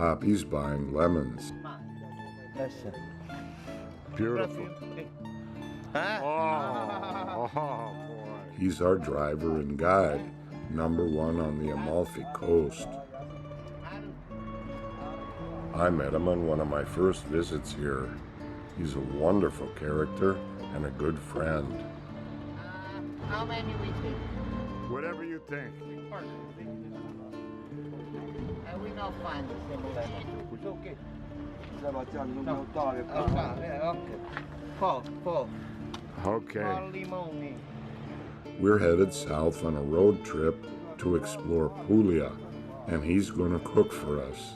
Poppy's buying lemons. Beautiful. Oh, boy. He's our driver and guide, #1 on the Amalfi Coast. I met him on one of my first visits here. He's a wonderful character and a good friend. How many we think? Whatever you think. We not find the same lemon. It's okay. Okay. We're headed south on a road trip to explore Puglia, and he's going to cook for us.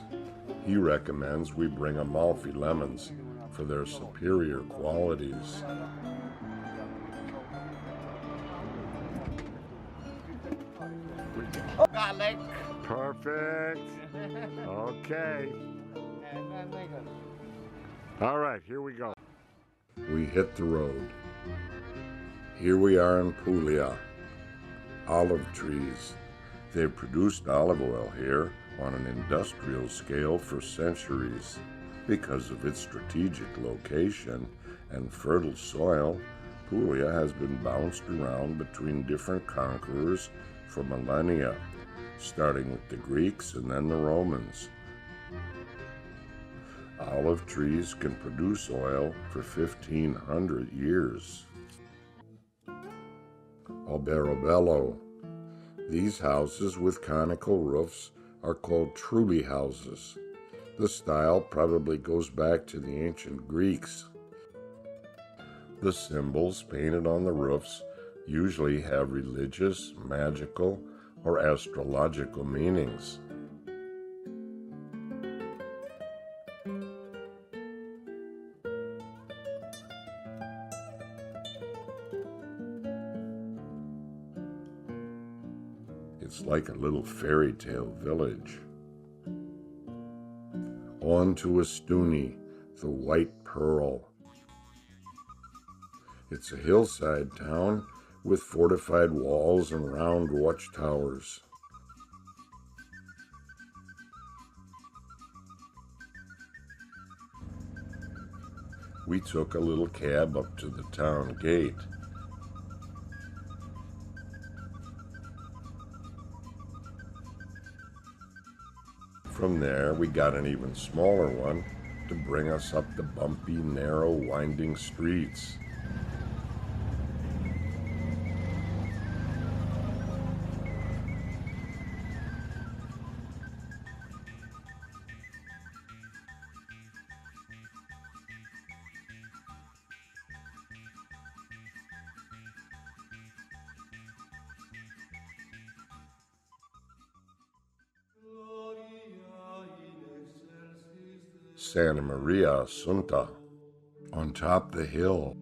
He recommends we bring Amalfi lemons for their superior qualities. Garlic. Perfect. Okay. All right, here we go. We hit the road. Here we are in Puglia. Olive trees. They've produced olive oil here on an industrial scale for centuries. Because of its strategic location and fertile soil, Puglia has been bounced around between different conquerors for millennia, starting with the Greeks and then the Romans. Olive trees can produce oil for 1,500 years. Alberobello. These houses with conical roofs are called trulli houses. The style probably goes back to the ancient Greeks. The symbols painted on the roofs usually have religious, magical, or astrological meanings. It's like a little fairy tale village. On to Ostuni, the White Pearl. It's a hillside town with fortified walls and round watchtowers. We took a little cab up to the town gate. From there, we got an even smaller one to bring us up the bumpy, narrow, winding streets. Santa Maria Assunta, on top the hill.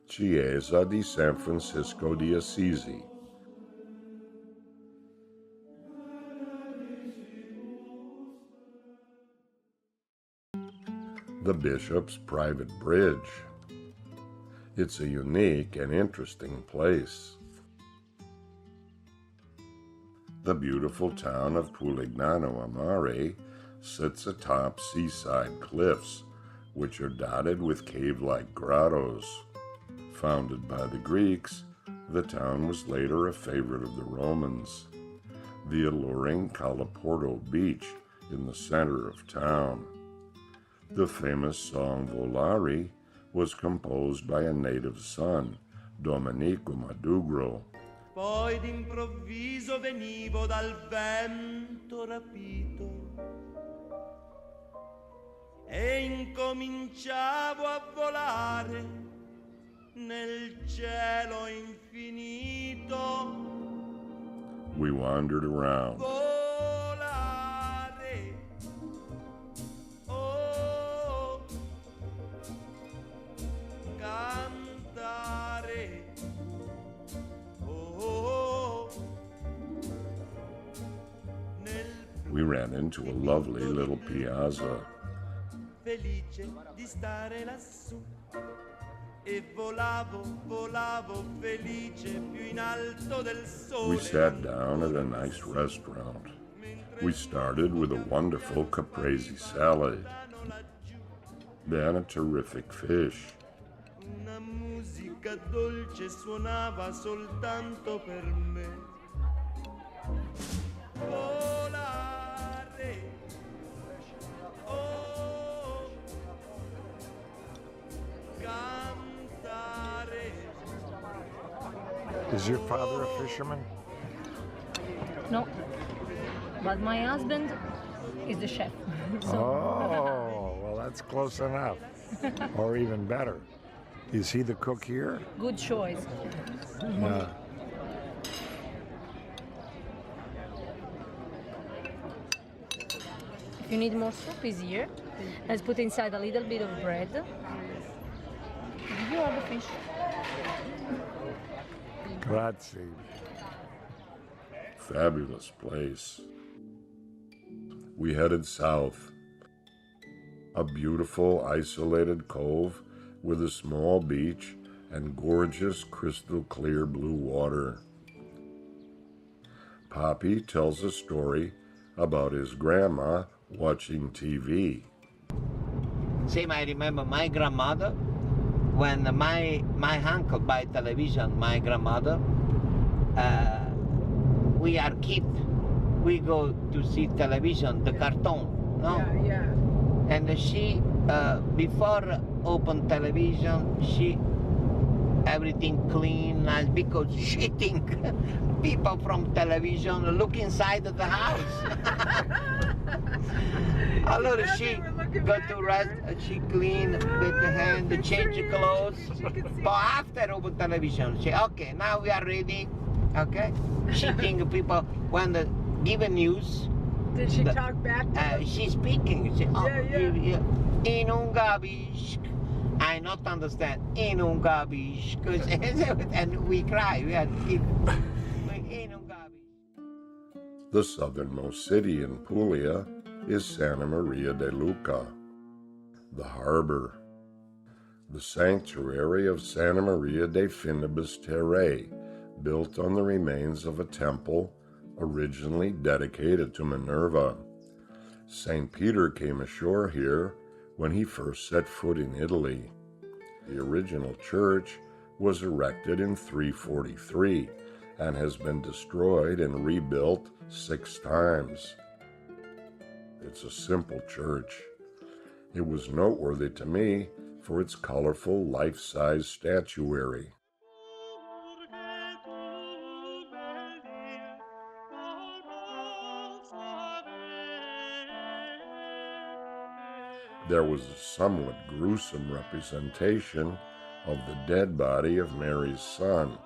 Chiesa di San Francisco di Assisi. The Bishop's private bridge. It's a unique and interesting place. The beautiful town of Polignano, Mare, sits atop seaside cliffs, which are dotted with cave-like grottos. Founded by the Greeks, the town was later a favorite of the Romans. The alluring Calaporto beach in the center of town. The famous song Volare was composed by a native son, Domenico Madugro. Poi d'improvviso venivo dal vento rapito e incominciavo a volare nel cielo infinito. We wandered around. We ran into a lovely little piazza. Felice di stare lassù e volavo, volavo felice più in alto del sole. We sat down at a nice restaurant. We started with a wonderful caprese salad, then a terrific fish. Una musica dolce suonava soltanto per me. Volare, oh, cantare. Is your father a fisherman? No, but my husband is the chef. So. Oh, well, that's close enough. Or even better. Is he the cook here? Good choice. Yeah. If you need more soup, is here. Let's put inside a little bit of bread. You have the fish. Grazie. Fabulous place. We headed south. A beautiful, isolated cove with a small beach and gorgeous, crystal-clear blue water. Poppy tells a story about his grandma watching TV. Same, I remember my grandmother, when my uncle buy television, my grandmother, we are kid, we go to see television, the cartoon, no? Yeah. And she, before open television, she everything clean, nice, because she think people from television look inside of the house. Allora she go to rest, she clean with the hand, change the clothes. But after open television, she okay, now we are ready. Okay, she think people when the give a news. Did she talk back to him? She's speaking. She, oh, Yeah. In un gabish. I not understand. In un gabish. And we cry. We are in un gabish. The southernmost city in Puglia is Santa Maria Di Leuca, the harbor. The sanctuary of Santa Maria de Finibus Terrae, built on the remains of a temple originally dedicated to Minerva. St. Peter came ashore here when he first set foot in Italy. The original church was erected in 343 and has been destroyed and rebuilt 6 times. It's a simple church. It was noteworthy to me for its colorful life-size statuary. There was a somewhat gruesome representation of the dead body of Mary's son,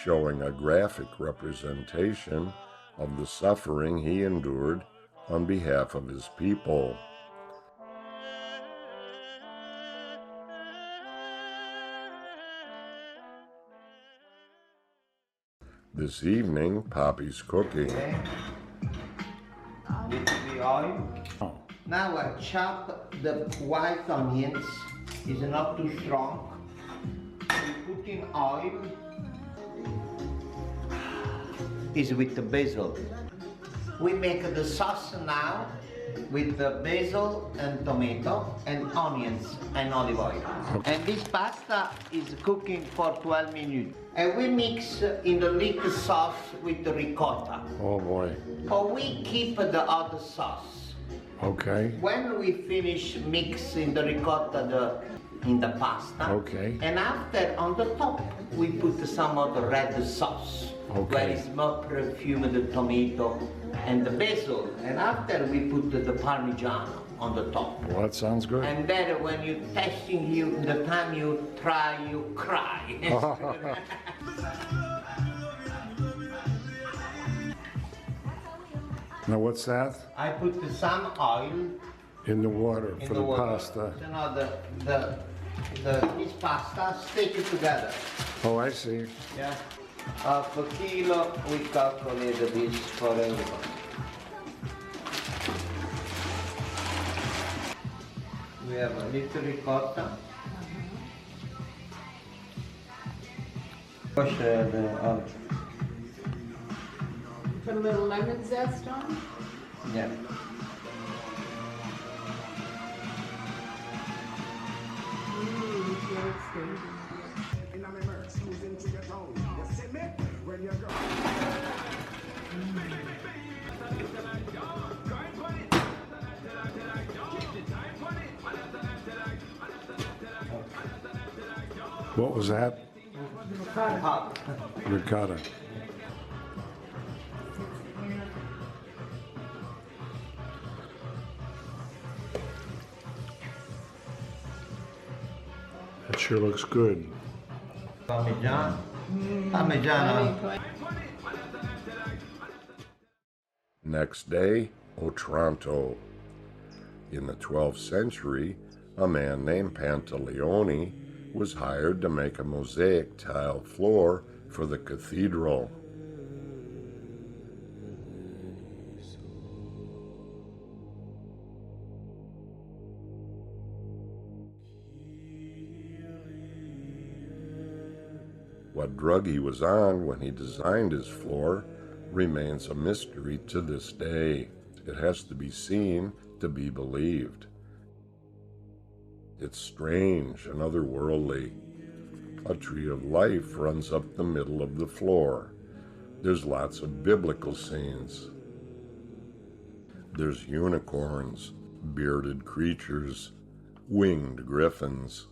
showing a graphic representation of the suffering he endured on behalf of his people. This evening, Poppy's cooking. With the oil. Oh. Now I chop the white onions. It's not too strong. We put in oil. Is with the basil. We make the sauce now with the basil and tomato and onions and olive oil. And this pasta is cooking for 12 minutes. And we mix in the little sauce with the ricotta. Oh boy. Or we keep the other sauce. Okay. When we finish mixing the ricotta in the pasta, Okay. and after on the top we put some of the red sauce, Okay. where is more perfume, the tomato and the basil, and after we put the Parmigiano on the top. Well, that sounds good. And then when you tasting, the time you try, you cry. Now what's that? I put some oil In the water in for the the water. pasta. You know, this pasta stick it together. Oh, I see. Yeah. Half a kilo, we calculate this for everybody. We have a little ricotta. Push the Put a little lemon zest on. yeah. Yeah, it's good. What was that? Hot. Ricotta. That sure looks good. Parmigiano. Parmigiano. Next day, Otranto. In the 12th century, a man named Pantaleone was hired to make a mosaic tile floor for the cathedral. What drug he was on when he designed his floor remains a mystery to this day. It has to be seen to be believed. It's strange and otherworldly. A tree of life runs up the middle of the floor. There's lots of biblical scenes. There's unicorns, bearded creatures, winged griffins.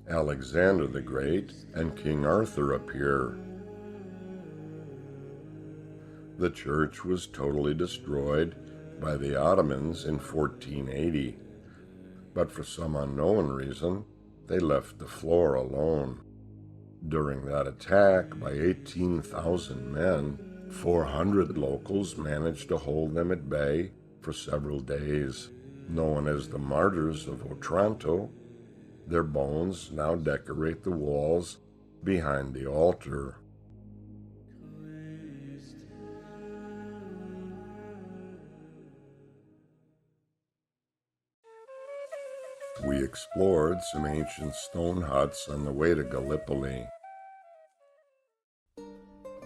Alexander the Great and King Arthur appear. The church was totally destroyed by the Ottomans in 1480, but for some unknown reason, they left the floor alone. During that attack by 18,000 men, 400 locals managed to hold them at bay for several days. Known as the Martyrs of Otranto, their bones now decorate the walls behind the altar. We explored some ancient stone huts on the way to Gallipoli.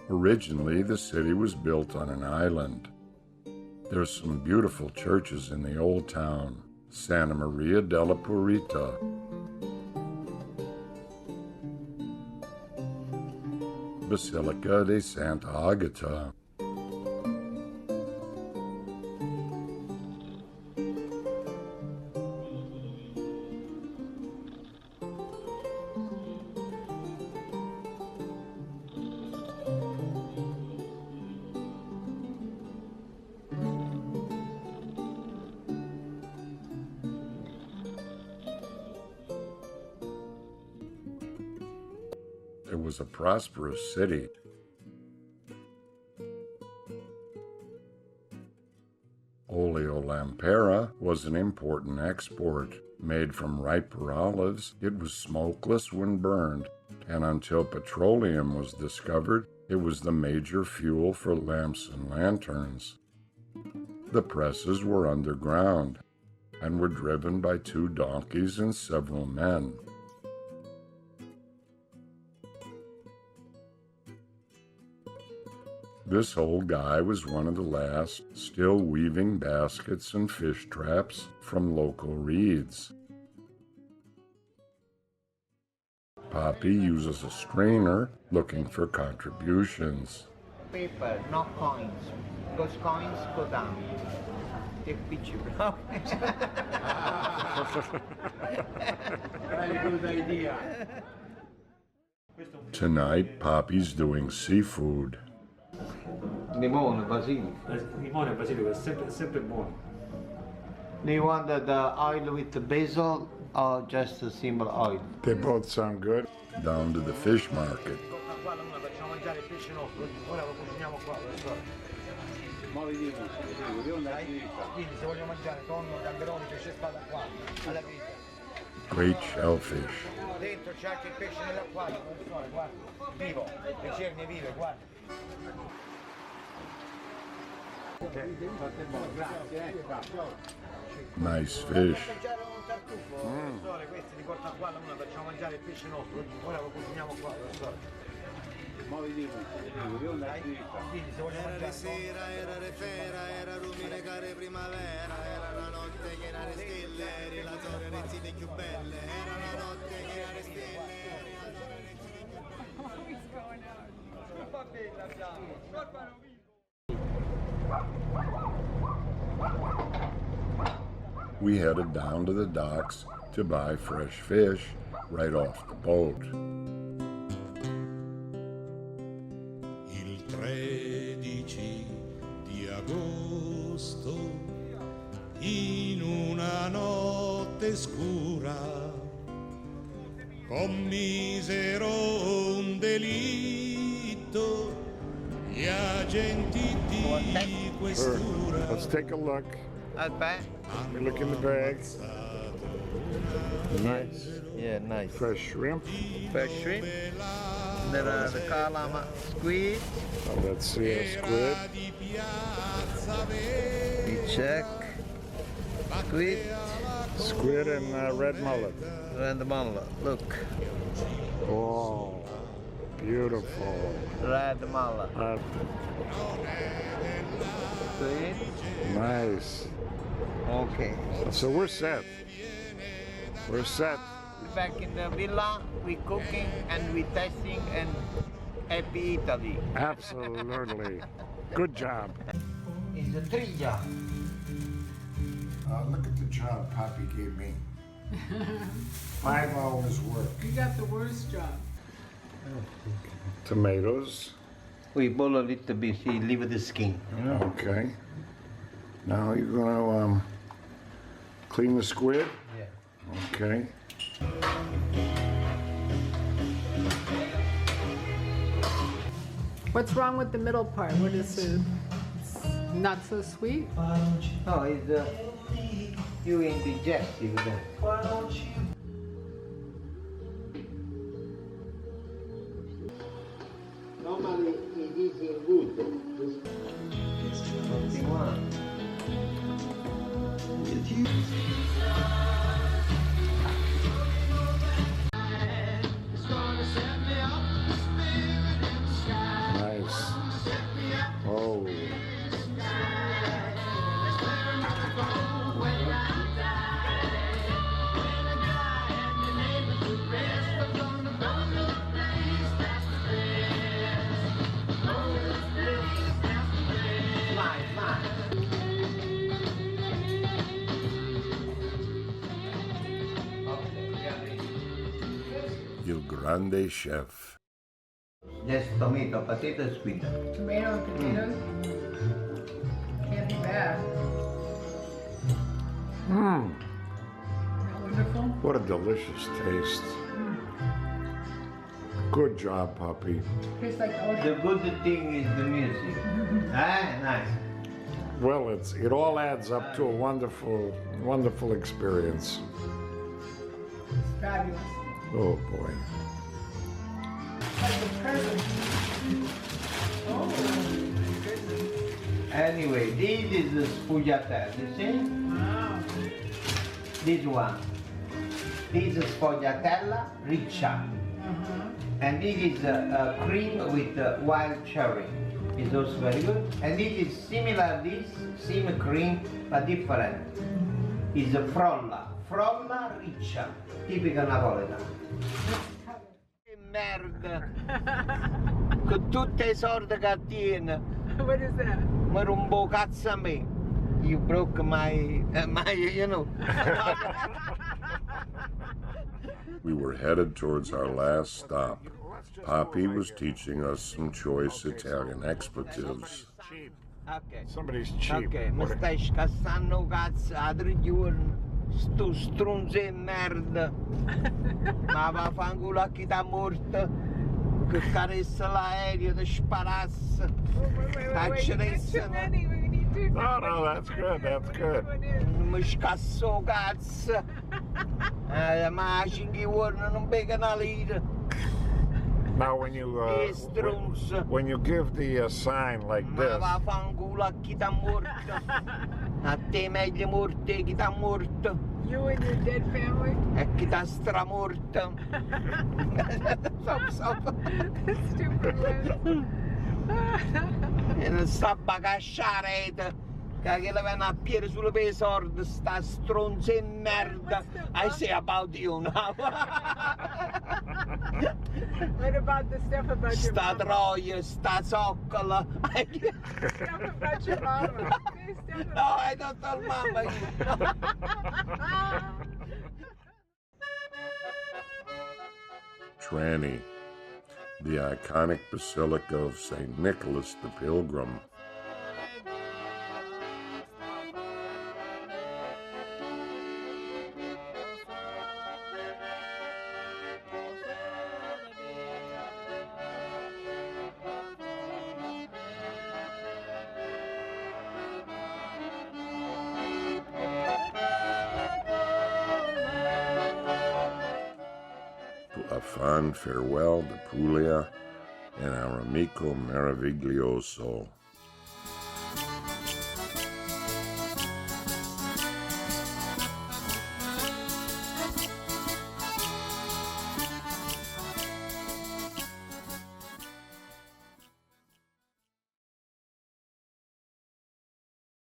Originally, the city was built on an island. There's some beautiful churches in the old town, Santa Maria della Purita, Basilica de Santa Agata, It was a prosperous city. Oleolampera was an important export. Made from riper olives, it was smokeless when burned, and until petroleum was discovered, it was the major fuel for lamps and lanterns. The presses were underground and were driven by 2 donkeys and several men. This old guy was one of the last, still weaving baskets and fish traps from local reeds. Poppy uses a strainer looking for contributions. Paper, not coins. Because coins go down. Take picture. Good idea. Tonight, Poppy's doing seafood. Limone, basilico. Limone e basilico è sempre buono. Do you want the oil with the basil or just a simple oil? They both sound good. Down to the fish market. Great shellfish. Dentro c'è anche il pesce nell'acquario, guarda, vivo, le cerne vive, guarda. Nice fish. Questi li porta qua, facciamo mangiare il pesce nostro, ora lo cuciniamo qua, Era sera, era refera, era rumine care primavera, era la notte che era le stelle, eri la torre rezzine più belle, era la notte che era le stelle, eri la torre We headed down to the docks to buy fresh fish right off the boat. Il 13 di agosto, in una notte scura, commisero un delitto gli agenti di questura. Let's take a look. Aspetta. We look in the bag. Nice. Yeah, nice. Fresh shrimp. Fresh shrimp. There are the calamari, squid. Oh, let's see a squid. We check. Squid. Squid and red mullet. Red mullet. Look. Oh, beautiful. Red mullet. Squid. Nice. Okay. So we're set. We're set. Back in the villa, we cooking and we testing and happy Italy. Absolutely. Good job. It's a trigger. Look at the job Poppy gave me. 5 hours work. You got the worst job. Tomatoes. We boil a little bit, see, leave the skin. Okay. Now you're gonna clean the squid. Yeah. Okay. What's wrong with the middle part? What is it? It's not so sweet? No, it's you indigestive then. Normally it is in wood. Something one. Nice. Oh. Il grande chef. Just tomato, potato, squid. Tomato and potatoes? Can't be bad. Mmm. Isn't that wonderful? What a delicious taste. Good job, Poppy. Tastes like The ocean. good thing is the music. Ah, nice. Well, it all adds up to a wonderful, wonderful experience. It's fabulous. Oh boy. Like a present. Oh, goodness. Anyway, this is the sfogliatelle, you see? Wow. This one. This is sfogliatella riccia. And this is cream with wild cherry. It's also very good. And this is similar this, same cream, but different. It's a frolla. Frolla riccia, tipica napoletana. Merda! Con tutte le sorte che tiene. What is that? Ma un po' cazzo a me. You broke my, you know. We were headed towards our last stop. Poppy was teaching us some choice Italian expletives. Ok. Somebody's cheap. Ok, mi stai scassando cazzo a 3 giorni. Sto strunzo di merda. Ma vaffanculo a chi t'ha morto. Che caressa l'aereo, ti sparasse. T'acceressa. No, that's good, that's good. Mi scasso cazzo. Ma a 5 giorni non becca una lira. Now, when you give the sign like this, Ma vaffanculo a chi t'ha morto. A te meglio morto e chi t'ha morto. You and your dead family? E chi t'ha stramorto. Stupid Liz. E non sta a bagacciare, che le vengono a piede sulle pesorde, sta stronza e merda. I say about you now. What about the stuff about your Sta mama? troia, sta zoccola. Stuff about your mama. Say stuff No, I don't tell mama. Trani, the iconic Basilica of St. Nicholas the Pilgrim. A fond farewell to Puglia and our amico meraviglioso.